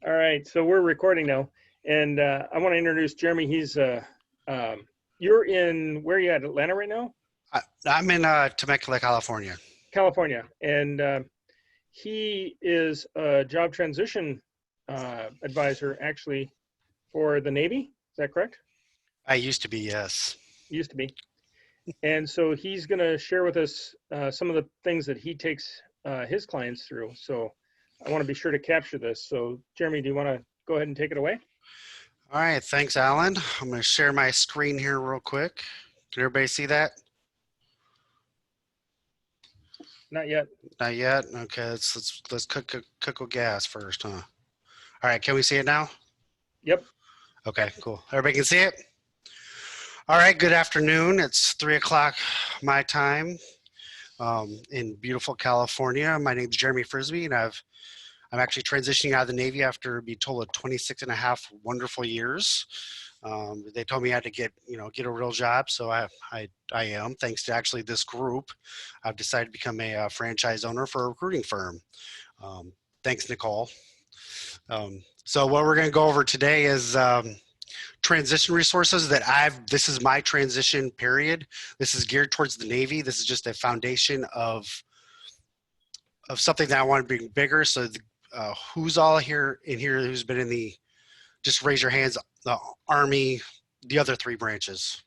All right, so we're recording now, and I want to introduce Jeremy. He's you're in where are you at? Atlanta right now? I'm in Temecula, California. California, and he is a job transition advisor actually for the Navy. Is that correct? I used to be, yes. Used to be, and so he's going to share with us some of the things that he takes his clients through. So I want to be sure to capture this. So Jeremy, do you want to go ahead and take it away? All right, thanks, Alan. I'm going to share my screen here real quick. Can everybody see that? Not yet. Not yet. Okay, let's cook with gas first, huh? All right, can we see it now? Yep. Okay, cool. Everybody can see it. All right. Good afternoon. It's 3 o'clock my time in beautiful California. My name is Jeremy Frisbee, and I'm actually transitioning out of the Navy after being told 26 and a half wonderful years. They told me I had to get a real job, so I am. Thanks to actually this group, I've decided to become a franchise owner for a recruiting firm. Thanks, Nicole. So what we're going to go over today is transition resources that this is my transition period. This is geared towards the Navy. This is just a foundation of something that I want to bring bigger. So who's all here who's been in the, just raise your hands, the Army, the other three branches.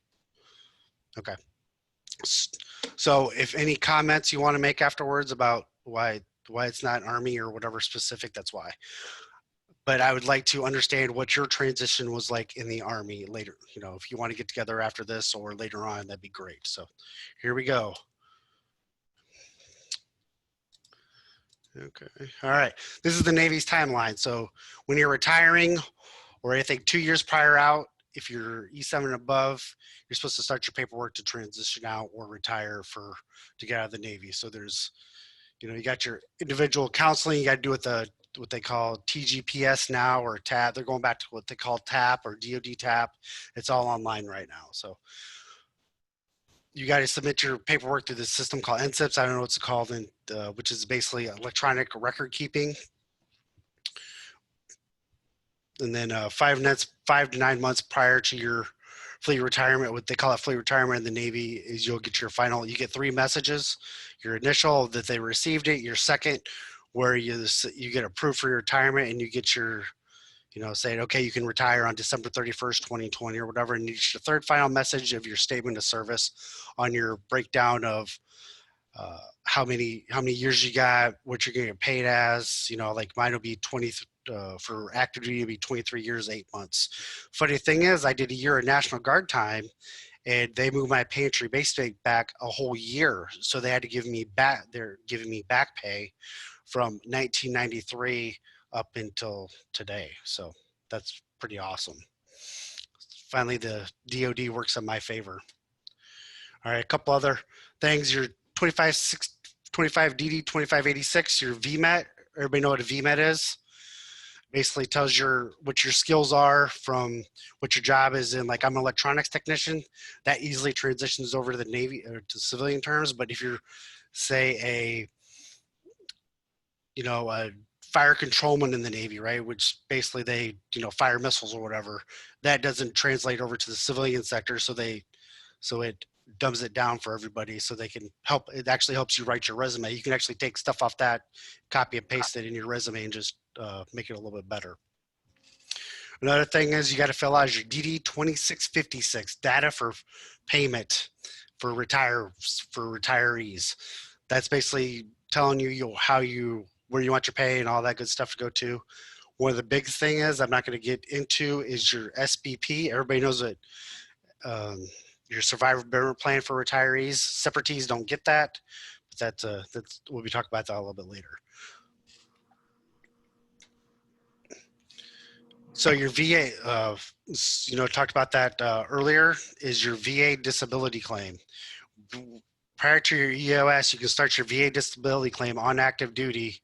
Okay. So if any comments you want to make afterwards about why it's not Army or whatever specific, that's why. But I would like to understand what your transition was like in the Army later. If you want to get together after this or later on, that'd be great. So here we go. Okay. All right. This is the Navy's timeline. So when you're retiring, or I think 2 years prior out, if you're E7 and above, you're supposed to start your paperwork to transition out or retire to get out of the Navy. So there's, you got your individual counseling you got to do with what they call TGPS now, or TAP. They're going back to what they call TAP or DOD TAP. It's all online right now. So you got to submit your paperwork through this system called NSIPS. I don't know what's called, which is basically electronic record keeping. And then 5 to 9 months prior to your fleet retirement, what they call it fleet retirement in the Navy, is you get 3 messages. Your initial, that they received it. Your second, where you get approved for your retirement, and you get your, saying, okay, you can retire on December 31st, 2020 or whatever. And your third final message of your statement of service on your breakdown of how many years you got, what you're going to get paid as, like mine will be 20, for active duty, it'll be 23 years, 8 months. Funny thing is, I did a year of National Guard time, and they moved my pantry base pay back a whole year. So they had to give me back, they're giving me back pay from 1993 up until today. So that's pretty awesome. Finally, the DOD works in my favor. All right, a couple other things. Your 25 DD 2586, your VMAT. Everybody know what a VMAT is? Basically tells what your skills are from what your job is in. Like, I'm an electronics technician. That easily transitions over to the Navy or to civilian terms. But if you're, say, a fire controlman in the Navy, right, which basically they, fire missiles or whatever, that doesn't translate over to the civilian sector. So it dumbs it down for everybody, so they can help. It actually helps you write your resume. You can actually take stuff off that, copy and paste it in your resume, and just make it a little bit better. Another thing is you got to fill out your DD 2656, data for payment for retirees. That's basically telling you where you want your pay and all that good stuff to go to. One of the big thing is, I'm not going to get into, is your SBP. Everybody knows it. Your survivor benefit plan for retirees. Separatees don't get that, but that's we'll be talking about that a little bit later. So your VA, talked about that earlier, is your VA disability claim. Prior to your EOS, you can start your VA disability claim on active duty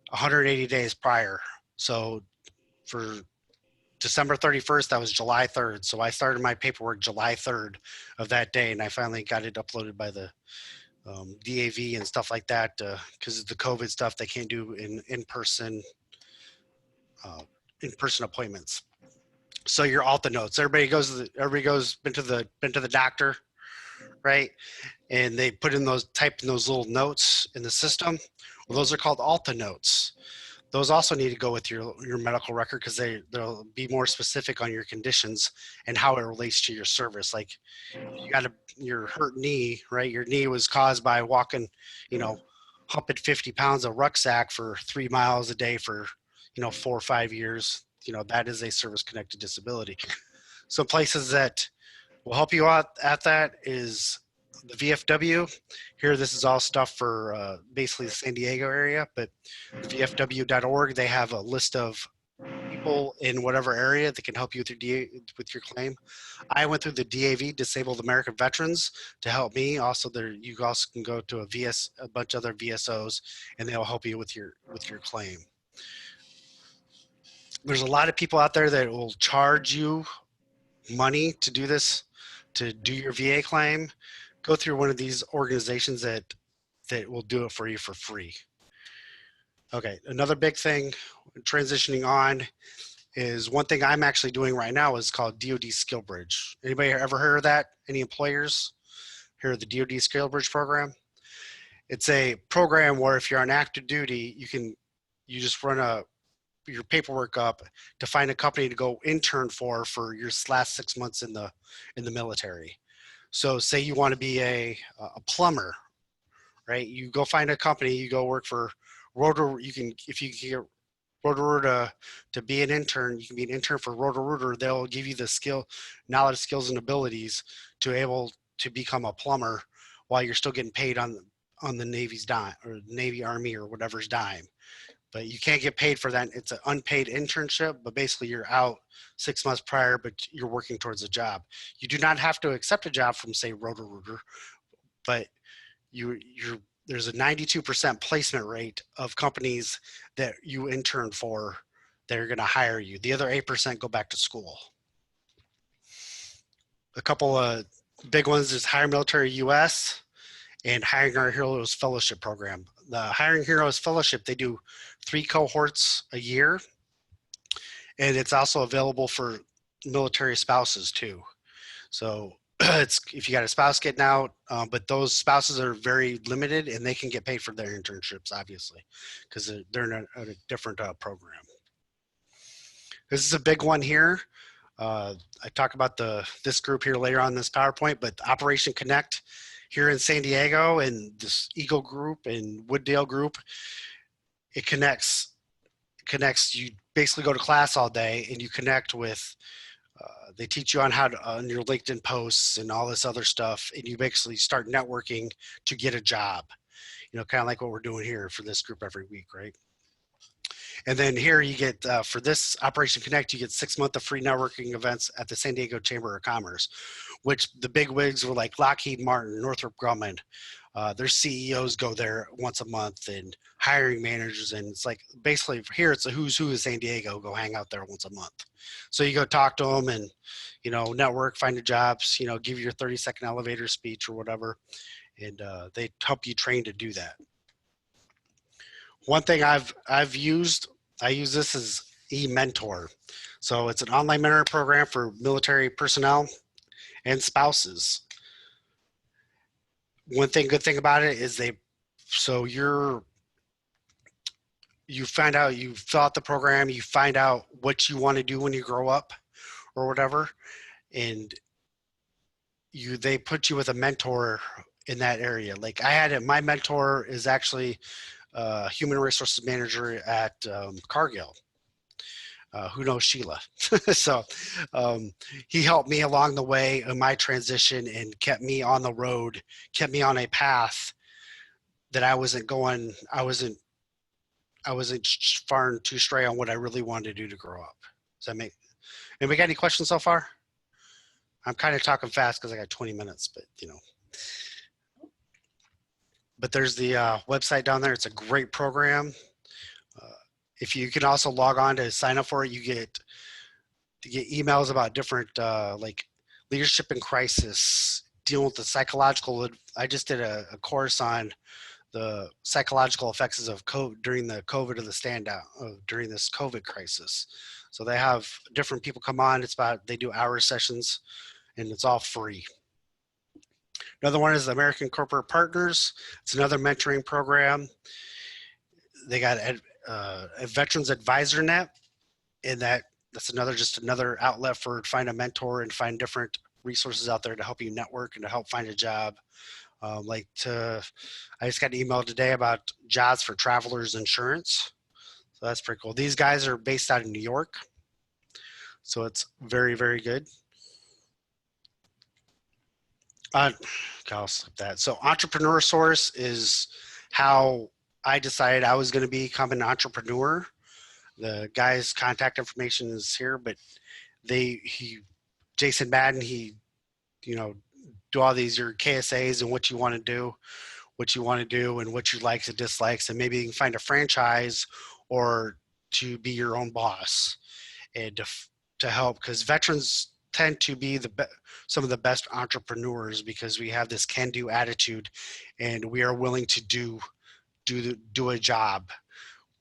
180 days prior. So for December 31st, that was July 3rd. So I started my paperwork July 3rd of that day, and I finally got it uploaded by the DAV and stuff like that, because of the COVID stuff, they can't do in person in-person appointments. So your Alta notes, everybody goes been to the doctor, right? And they put in type in those little notes in the system. Well, those are called Alta notes. Those also need to go with your medical record because they'll be more specific on your conditions and how it relates to your service. Like you got your hurt knee, right? Your knee was caused by walking, humping 50 pounds of rucksack for 3 miles a day for, 4 or 5 years. That is a service-connected disability. So places that will help you out at that is the VFW. Here, this is all stuff for basically the San Diego area, but the VFW.org, they have a list of people in whatever area that can help you with your claim. I went through the DAV, Disabled American Veterans, to help me. Also, you also can go to a bunch of other VSOs, and they'll help you with your claim. There's a lot of people out there that will charge you money to do this, to do your VA claim. Go through one of these organizations that will do it for you for free. Okay, another big thing transitioning on is one thing I'm actually doing right now is called DOD Skill Bridge. Anybody ever heard of that? Any employers hear of the DOD Skill Bridge program? It's a program where if you're on active duty, you just run your paperwork up to find a company to go intern for your last 6 months in the military. So say you want to be a plumber, right? You go find a company, you go work for Rotor. If you can get Rotor to be an intern, you can be an intern for Rotor. They'll give you the knowledge, skills, and abilities to able to become a plumber while you're still getting paid on the Navy's dime or Navy, Army, or whatever's dime. But you can't get paid for that. It's an unpaid internship, but basically you're out 6 months prior, but you're working towards a job. You do not have to accept a job from, say, Rotor, but there's a 92% placement rate of companies that you intern for that are going to hire you. The other 8% go back to school. A couple of big ones is Hire Military US and Hiring Our Heroes Fellowship Program. The Hiring Heroes Fellowship, they do 3 cohorts a year, and it's also available for military spouses too. So it's if you got a spouse getting out, but those spouses are very limited and they can get paid for their internships, obviously, because they're in a different program. This is a big one here. I talk about this group here later on in this PowerPoint, but Operation Connect here in San Diego and this Eagle group and Wooddale group, it connects. You basically go to class all day and you connect with, they teach you on how to, on your LinkedIn posts and all this other stuff. And you basically start networking to get a job, kind of like what we're doing here for this group every week, right? And then here you get, for this Operation Connect, you get 6 months of free networking events at the San Diego Chamber of Commerce, which the big wigs were like Lockheed Martin, Northrop Grumman. Their CEOs go there once a month, and hiring managers. And it's like, basically here it's a who's who of San Diego, go hang out there once a month. So you go talk to them and, network, find your jobs, give your 30-second elevator speech or whatever. And they help you train to do that. One thing I use this as EMentor. So it's an online mentoring program for military personnel and spouses. One good thing about it is you find out, you fill out the program, you find out what you want to do when you grow up or whatever, and they put you with a mentor in that area. Like my mentor is actually human resources manager at Cargill. Who knows Sheila? So he helped me along the way in my transition and kept me on the road, kept me on a path that I wasn't far and too stray on what I really wanted to do to grow up. Does that make, anybody got any questions so far? I'm kind of talking fast because I got 20 minutes, but But there's the website down there. It's a great program. If you can also log on to sign up for it, you get emails about different like leadership in crisis, dealing with the psychological. I just did a course on the psychological effects of COVID during the COVID of the standout during this COVID crisis. So they have different people come on. They do hour sessions, and it's all free. Another one is the American Corporate Partners. It's another mentoring program. They got a Veterans Advisor Net, and that's just another outlet for find a mentor and find different resources out there to help you network and to help find a job. I just got an email today about jobs for travelers insurance. So that's pretty cool. These guys are based out of New York. So it's very, very good. I'll skip that. So Entrepreneur Source is how I decided I was going to become an entrepreneur. The guy's contact information is here, but Jason Madden, do all these, your KSAs and what you want to do and what you likes and dislikes, and maybe you can find a franchise or to be your own boss and to help, because veterans tend to be some of the best entrepreneurs because we have this can-do attitude and we are willing to do a job.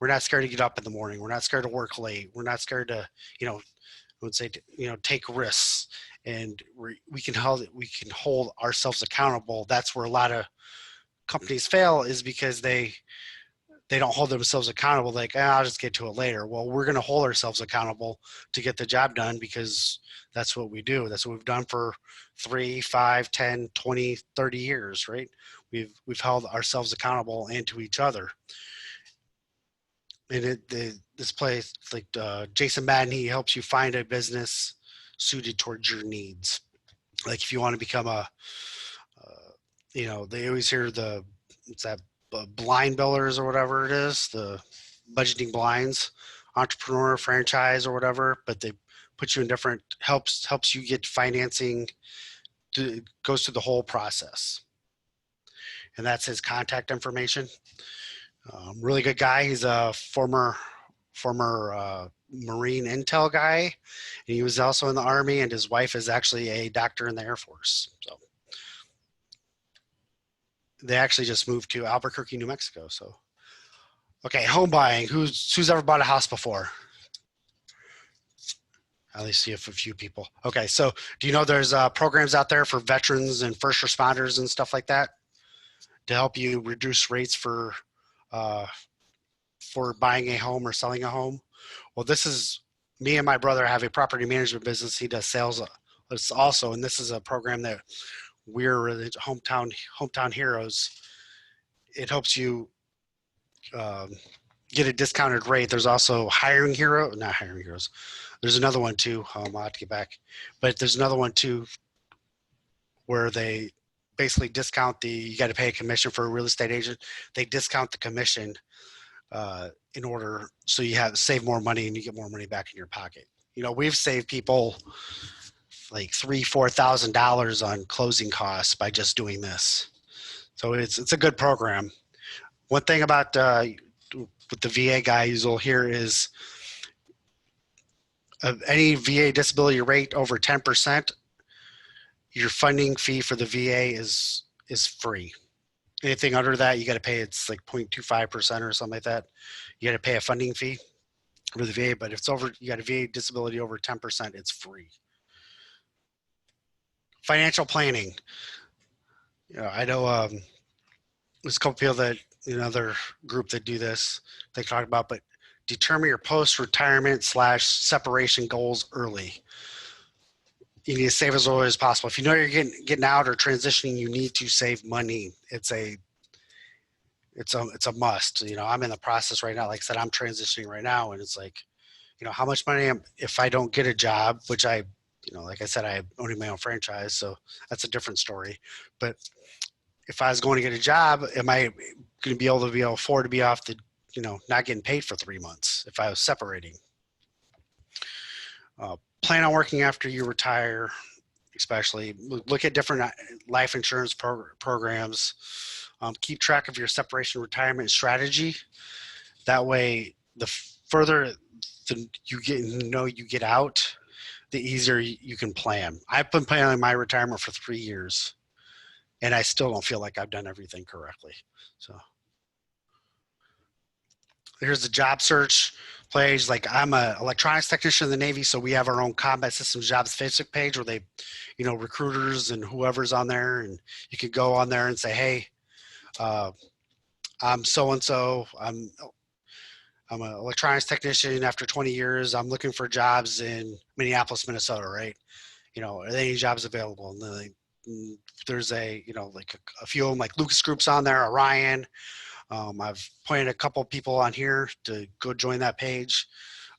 We're not scared to get up in the morning. We're not scared to work late. We're not scared to, take risks, and we can hold ourselves accountable. That's where a lot of companies fail, is because they don't hold themselves accountable. Like, I'll just get to it later. Well, we're going to hold ourselves accountable to get the job done, because that's what we do. That's what we've done for 3, 5, 10, 20, 30 years, right? We've held ourselves accountable and to each other. And this place, like Jason Madden, he helps you find a business suited towards your needs. Like if you want to become they always hear blind billers or whatever it is, the budgeting blinds, entrepreneur franchise or whatever, but they put you in different, helps you get financing, goes through the whole process. And that's his contact information. Really good guy. He's a former Marine intel guy. And he was also in the Army, and his wife is actually a doctor in the Air Force. So they actually just moved to Albuquerque, New Mexico. So, okay, home buying. Who's ever bought a house before? I only see a few people. Okay, so do you know there's programs out there for veterans and first responders and stuff like that to help you reduce rates for buying a home or selling a home? Well, this is, me and my brother have a property management business. He does sales also, and this is a program that we're hometown heroes. It helps you get a discounted rate. There's also not hiring heroes. There's another one too. I'll have to get back, but there's another one too where they basically discount you got to pay a commission for a real estate agent. They discount the commission in order so you save more money and you get more money back in your pocket. We've saved people like $3,000-$4,000 on closing costs by just doing this. So it's a good program. One thing about with the VA guys you'll hear is any VA disability rate over 10%, your funding fee for the VA is free. Anything under that, you got to pay. It's like 0.25% or something like that. You got to pay a funding fee for the VA, but if you got a VA disability over 10%, it's free. Financial planning. I know there's a couple people that, another group that do this, they talk about, but determine your post-retirement / separation goals early. You need to save as early as possible. If you know you're getting out or transitioning, you need to save money. It's a must. I'm in the process right now. Like I said, I'm transitioning right now, and it's like, how much money if I don't get a job, which I, like I said, I own my own franchise, so that's a different story. But if I was going to get a job, am I going to be able to afford to be off the, not getting paid for 3 months if I was separating? Plan on working after you retire, especially. Look at different life insurance programs. Keep track of your separation retirement strategy. That way, the further you get out, the easier you can plan. I've been planning my retirement for 3 years, and I still don't feel like I've done everything correctly. So here's the job search page. Like I'm a electronics technician in the Navy, so we have our own combat systems jobs Facebook page where they, recruiters and whoever's on there, and you can go on there and say, hey, I'm so and so. I'm an electronics technician. After 20 years, I'm looking for jobs in Minneapolis, Minnesota. Right? Are there any jobs available? And then there's like a few of them, like Lucas Group's on there, Orion. I've pointed a couple people on here to go join that page.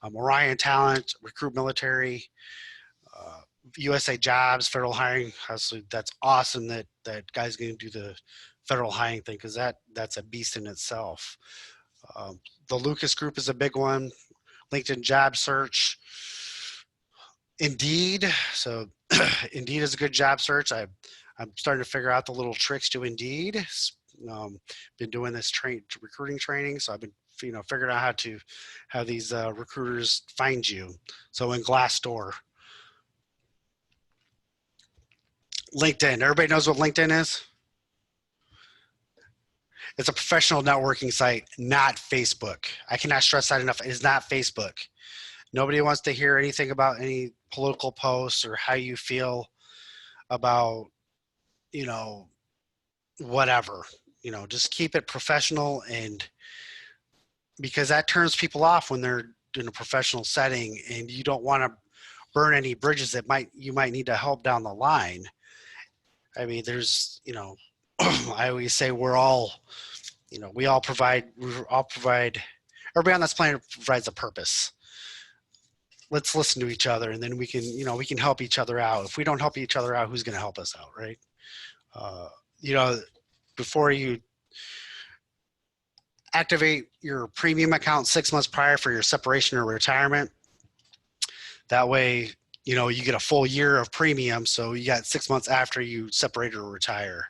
Orion Talent, Recruit Military, USA Jobs, Federal Hiring. That's awesome that guy's going to do the federal hiring thing, because that's a beast in itself. The Lucas Group is a big one. LinkedIn Job Search. Indeed. So Indeed is a good job search. I'm starting to figure out the little tricks to Indeed. Been doing this recruiting training, so I've been figuring out how to have these recruiters find you. So in Glassdoor, LinkedIn. Everybody knows what LinkedIn is? It's a professional networking site, not Facebook. I cannot stress that enough. It is not Facebook. Nobody wants to hear anything about any political posts or how you feel about, whatever. Just keep it professional, and because that turns people off when they're in a professional setting, and you don't want to burn any bridges that you might need to help down the line. I mean, there's, I always say we all provide, everybody on this planet provides a purpose. Let's listen to each other, and then we can help each other out. If we don't help each other out, who's going to help us out, right? Before you activate your premium account 6 months prior for your separation or retirement, that way, you get a full year of premium. So you got 6 months after you separate or retire.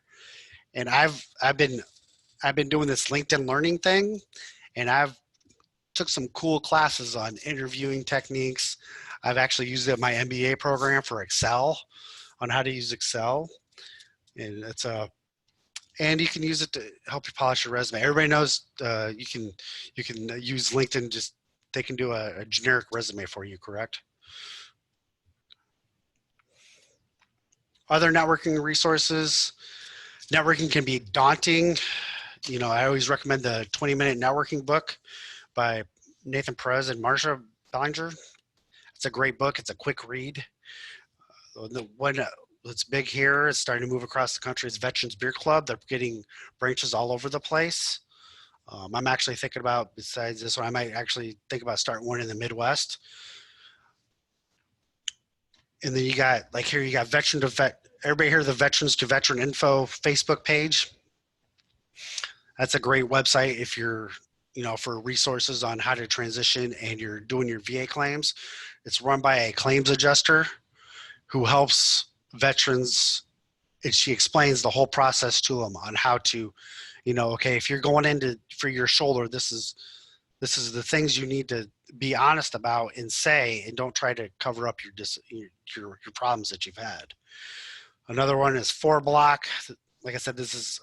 And I've been doing this LinkedIn learning thing, and I've took some cool classes on interviewing techniques. I've actually used it in my MBA program for Excel, on how to use Excel. And and you can use it to help you polish your resume. Everybody knows you can use LinkedIn. They can do a generic resume for you, correct? Other networking resources. Networking can be daunting. I always recommend the 20-minute networking book by Nathan Perez and Marsha Bellinger. It's a great book. It's a quick read. The one that's big here is starting to move across the country is Veterans Beer Club. They're getting branches all over the place. I'm actually thinking about, besides this one, I might actually think about starting one in the Midwest. And then you got, like here, you got Veteran to Vet. Everybody hear the Veterans to Veteran Info Facebook page? That's a great website if you're, for resources on how to transition and you're doing your VA claims. It's run by a claims adjuster who helps veterans, and she explains the whole process to them on how to, okay, if you're going for your shoulder, this is the things you need to be honest about and say, and don't try to cover up your problems that you've had. Another one is 4Block. Like I said, this is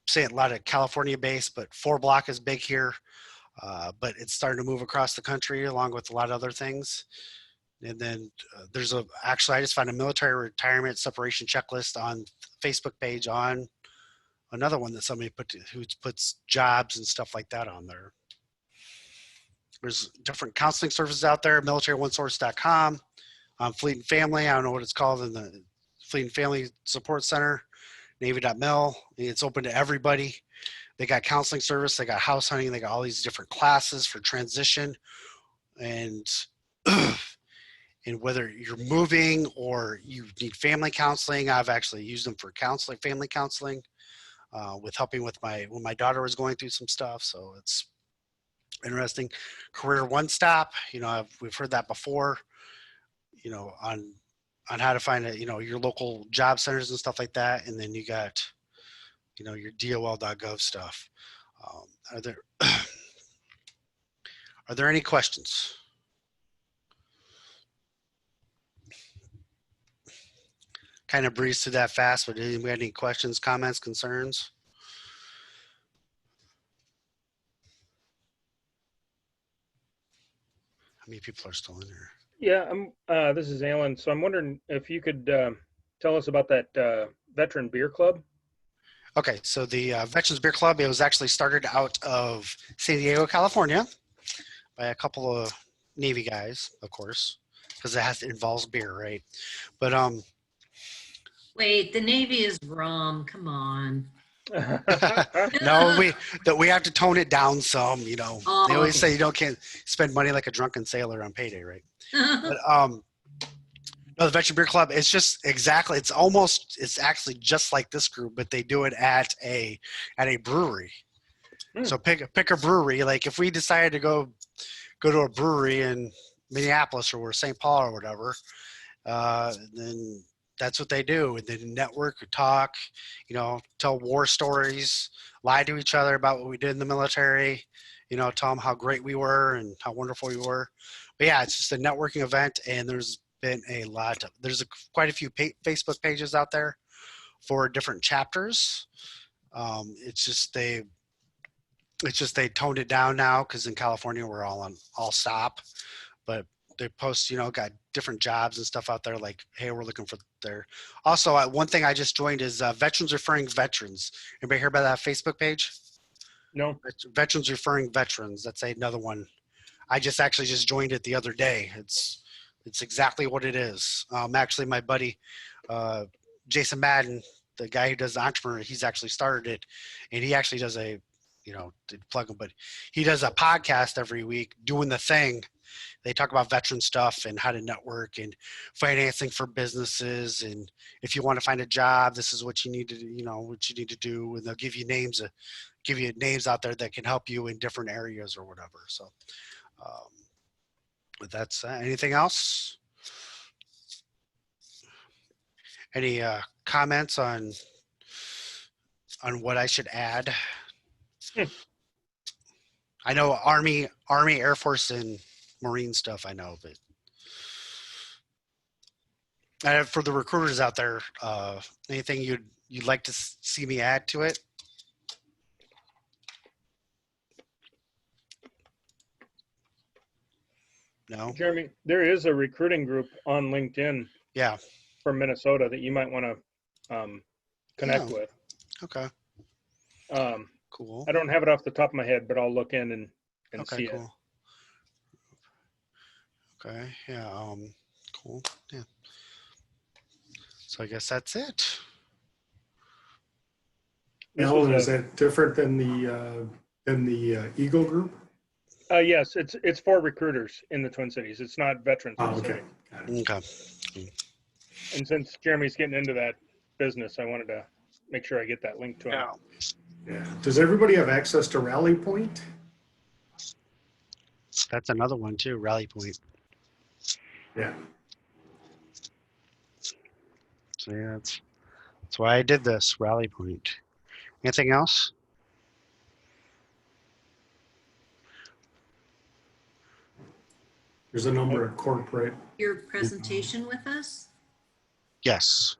saying a lot of California based, but 4Block is big here, but it's starting to move across the country along with a lot of other things. And then there's actually, I just found a military retirement separation checklist on Facebook page on another one that somebody who puts jobs and stuff like that on there. There's different counseling services out there, militaryonesource.com, Fleet and Family, I don't know what it's called in the Fleet and Family Support Center, Navy.mil. It's open to everybody. They got counseling service, they got house hunting, they got all these different classes for transition. And and whether you're moving or you need family counseling, I've actually used them for counseling, family counseling, with helping with when my daughter was going through some stuff. So it's interesting. Career One Stop, we've heard that before, on how to find your local job centers and stuff like that. And then you got, your DOL.gov stuff. Are there any questions? Kind of breezed through that fast, but anybody have any questions, comments, concerns? many people are still in here. Yeah, this is Alan. So I'm wondering if you could tell us about that veteran beer club. Okay, so the Veterans Beer Club, it was actually started out of San Diego, California, by a couple of Navy guys, of course, because it involves beer, right? But Wait, the Navy is rum. Come on. no, we have to tone it down some. You know, they always say can't spend money like a drunken sailor on payday, right? But no, the Veteran Beer Club, it's just exactly, it's actually just like this group, but they do it at a brewery. So pick a brewery. Like if we decided to go to a brewery in Minneapolis or St. Paul or whatever, then that's what they do. And then network, talk, tell war stories, lie to each other about what we did in the military, tell them how great we were and how wonderful we were. But yeah, it's just a networking event, and there's been quite a few Facebook pages out there for different chapters. It's just they toned it down now because in California we're all stop, but they post, got different jobs and stuff out there like, hey, we're looking for there. Also, one thing I just joined is Veterans Referring Veterans. Anybody hear about that Facebook page? No. Veterans Referring Veterans. That's another one. I just joined it the other day. It's exactly what it is. Actually, my buddy, Jason Madden, the guy who does the Entrepreneur, he's actually started it, and he actually does to plug him, but he does a podcast every week doing the thing. They talk about veteran stuff and how to network and financing for businesses. And if you want to find a job, this is what you need to do. And they'll give you names out there that can help you in different areas or whatever. So, but that's anything else? Any comments on what I should add? I know Army, Air Force, and Marine stuff. I know, but for the recruiters out there, anything you'd like to see me add to it? No. Jeremy, there is a recruiting group on LinkedIn. Yeah. From Minnesota that you might want to connect with. Okay. Cool. I don't have it off the top of my head, but I'll look in and see cool. it. Okay. Yeah. Cool. Yeah. So I guess that's it. Alan, is that different than the Eagle group? Yes, it's for recruiters in the Twin Cities. It's not veterans. Oh, okay. Got it. Okay. And since Jeremy's getting into that business, I wanted to make sure I get that link to him. Yeah. Does everybody have access to Rally Point? That's another one too, Rally Point. Yeah. So yeah, that's why I did this, Rally Point. Anything else? There's a number of corporate. Your presentation with us? Yes.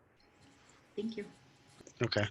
Thank you. Okay.